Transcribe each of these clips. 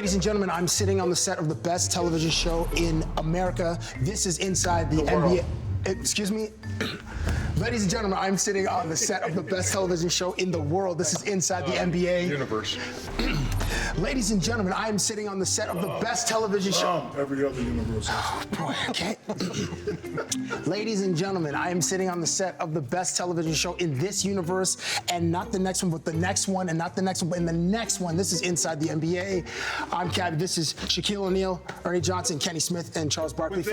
Ladies and gentlemen, I'm sitting on the set of the best television show in America. This is Inside the NBA. Excuse me? Ladies and gentlemen, I'm sitting on the set of the best television show in the world. This is Inside the NBA. Universe. Ladies and gentlemen, I am sitting on the set of the best television show. Every other universe. Oh, boy, okay. Ladies and gentlemen, I am sitting on the set of the best television show in this universe, and not the next one, but the next one, and not the next one, but in the next one. This is Inside the NBA. I'm Cabbie. This is Shaquille O'Neal, Ernie Johnson, Kenny Smith, and Charles Barkley.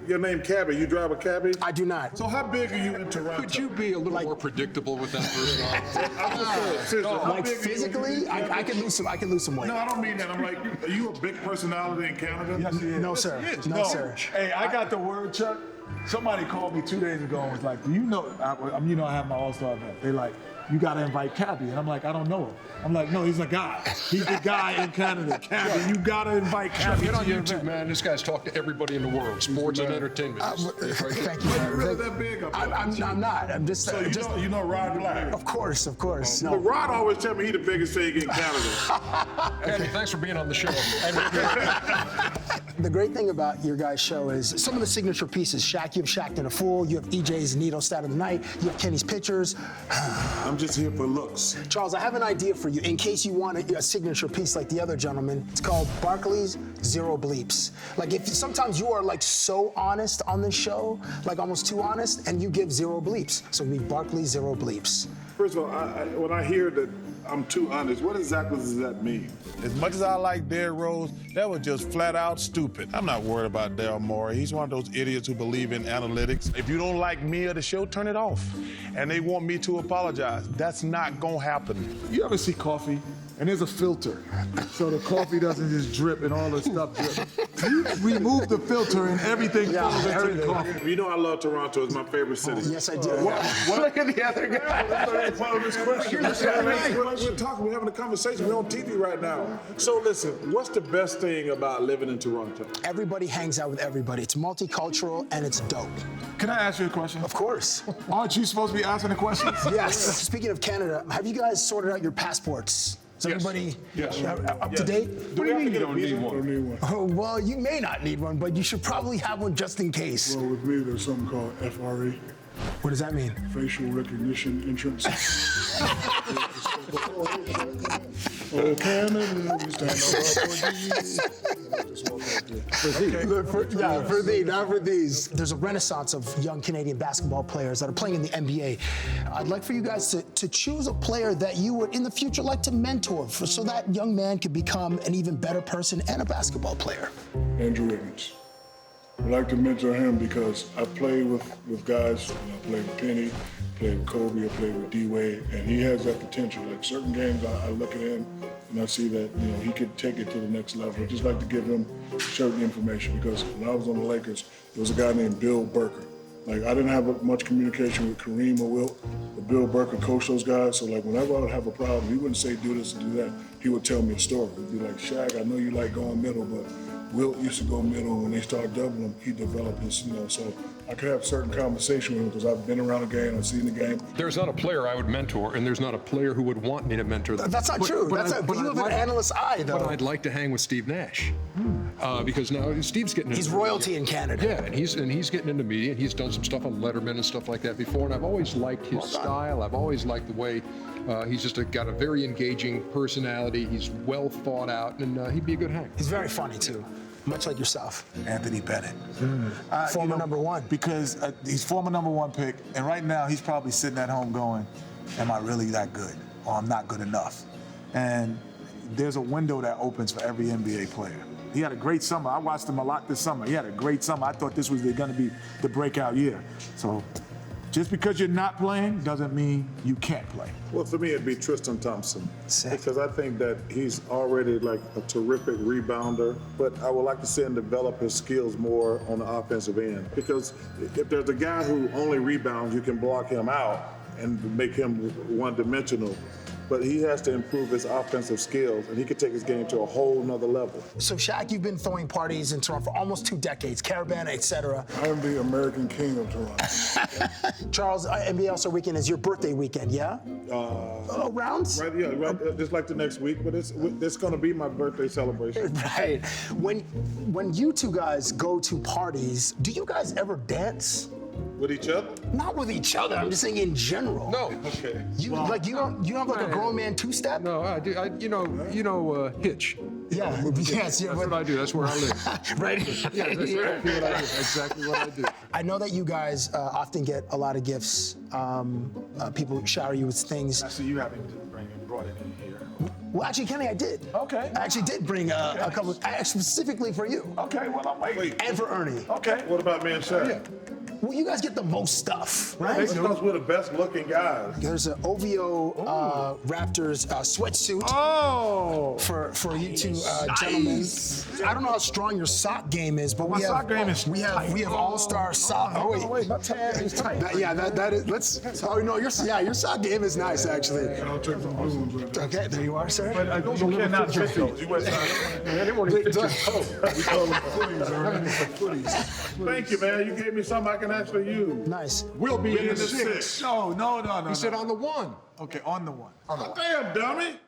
Your name Cabbie. You drive a Cabbie? I do not. So how big are you in Toronto? Could you be a little more predictable with that person? Like physically, I could lose some weight. No, I don't mean that. I'm like, are you a big personality in Canada? Yes, he is. No, sir. No, sir. Hey, I got the word, Chuck. Somebody called me 2 days ago and was like, do you know, I have my All-Star event. They like, you got to invite Cabbie. And I'm like, I don't know him. I'm like, no, he's a guy. He's the guy in Canada. Cabbie, you got to invite Cabbie. Get on YouTube, man. This guy's talked to everybody in the world, sports and entertainment. Thank you. Are you really that big? I'm not. I'm just. So you know Rod Black? Of course. No. But Rod always tell me he's the biggest thing in Canada. Andy, thanks for being on the show. The great thing about your guys' show is some of the signature pieces. Shaq, you have Shaq in a Fool. You have EJ's Needle Stat of the Night. You have Kenny's Pictures. I'm just here for looks. Charles, I have an idea for you in case you want a signature piece like the other gentleman. It's called Barkley's Zero Bleeps. Like if sometimes you are like so honest on this show, like almost too honest, and you give zero bleeps. So it'd be Barkley's Zero Bleeps. First of all, when I hear that I'm too honest, what exactly does that mean? As much as I like Derrick Rose, that was just flat out stupid. I'm not worried about Daryl Morey. He's one of those idiots who believe in analytics. If you don't like me or the show, turn it off. And they want me to apologize. That's not gonna happen. You ever see coffee? And there's a filter, so the coffee doesn't just drip and all the stuff drip. You remove the filter and everything falls into the coffee. You know I love Toronto. It's my favorite city. Yes, I do. Look at the other guy. Follow this question. We're talking. We're having a conversation. We're on TV right now. So listen, what's the best thing about living in Toronto? Everybody hangs out with everybody. It's multicultural and it's dope. Can I ask you a question? Of course. Aren't you supposed to be asking the questions? Yes. Speaking of Canada, have you guys sorted out your passports? Is everybody up to date? What do you mean you don't need one? Oh, well, you may not need one, but you should probably have one just in case. Well, with me, there's something called FRE. What does that mean? Facial recognition entrance. Oh, Canada, we stand For thee, not for these. There's a renaissance of young Canadian basketball players that are playing in the NBA. I'd like for you guys to choose a player that you would, in the future, like to mentor so that young man could become an even better person and a basketball player. Andrew Wiggins. I like to mentor him because I played with guys. I played with Penny, played with Kobe, I played with D-Wade, and he has that potential. Like certain games, I look at him and I see that he could take it to the next level. I just like to give him certain information because when I was on the Lakers, there was a guy named Bill Burker. Like I didn't have much communication with Kareem or Wilt, but Bill Burker coached those guys. So like whenever I would have a problem, he wouldn't say do this and do that. He would tell me a story. He'd be like, Shaq, I know you like going middle, but Wilt used to go middle, and when they started doubling him, he developed this, so I could have certain conversation with him because I've been around the game, I've seen the game. There's not a player I would mentor, and there's not a player who would want me to mentor them. That's not true. But you have an analyst's eye, though. But I'd like to hang with Steve Nash. Because now Steve's getting into He's royalty in Canada. Yeah, and he's getting into media, and he's done some stuff on Letterman and stuff like that before, and I've always liked his style. I've always liked the way he's just got a very engaging personality. He's well thought out, and he'd be a good hang. He's very funny, too. Much like yourself. Anthony Bennett. Former number one. Because he's former number one pick, and right now he's probably sitting at home going, am I really that good? Or I'm not good enough. And there's a window that opens for every NBA player. He had a great summer. I watched him a lot this summer. He had a great summer. I thought this was going to be the breakout year. So just because you're not playing doesn't mean you can't play. Well, for me, it'd be Tristan Thompson. Sick. Because I think that he's already like a terrific rebounder, but I would like to see him develop his skills more on the offensive end. Because if there's a guy who only rebounds, you can block him out and make him one-dimensional. but he has to improve his offensive skills, and he could take his game to a whole nother level. So, Shaq, you've been throwing parties in Toronto for almost 2 decades, Caravana, etc. I am the American king of Toronto. Charles, NBA All-Star Weekend is your birthday weekend, yeah? Rounds? Right, yeah, right, just like the next week, but it's going to be my birthday celebration. Right. When you two guys go to parties, do you guys ever dance? With each other? Not with each other. I'm just saying in general. No. Okay. You don't have like a grown man 2-step? No, I do. Hitch. Yeah. Yes. That's what I do. That's where I live. Right. Yeah, that's exactly what I do. Exactly what I do. I know that you guys often get a lot of gifts. People shower you with things. I see you haven't brought it in here. Well, actually, Kenny, I did. Okay. I actually did bring a couple, specifically for you. Okay, well, I'm waiting. And for Ernie. Okay. What about me and Shaq? Well, you guys get the most stuff, right? Because we're the best looking guys. There's an OVO Raptors sweatsuit for you two gentlemen. I don't know how strong your sock game is, but we have all-star sock. Oh wait, not tight. It's tight. That is. Let's. Oh no, your sock game is nice actually. I'll take some blue ones right there. Okay, there you are, sir. But those you cannot fit those. You wear They won't even fit your toe. We call them footies, Ernie. Footies. Thank you, man. You gave me something I can actually use. Nice. We'll be in the 6. No. He said on the 1. Okay, on the 1. Oh, damn, dummy.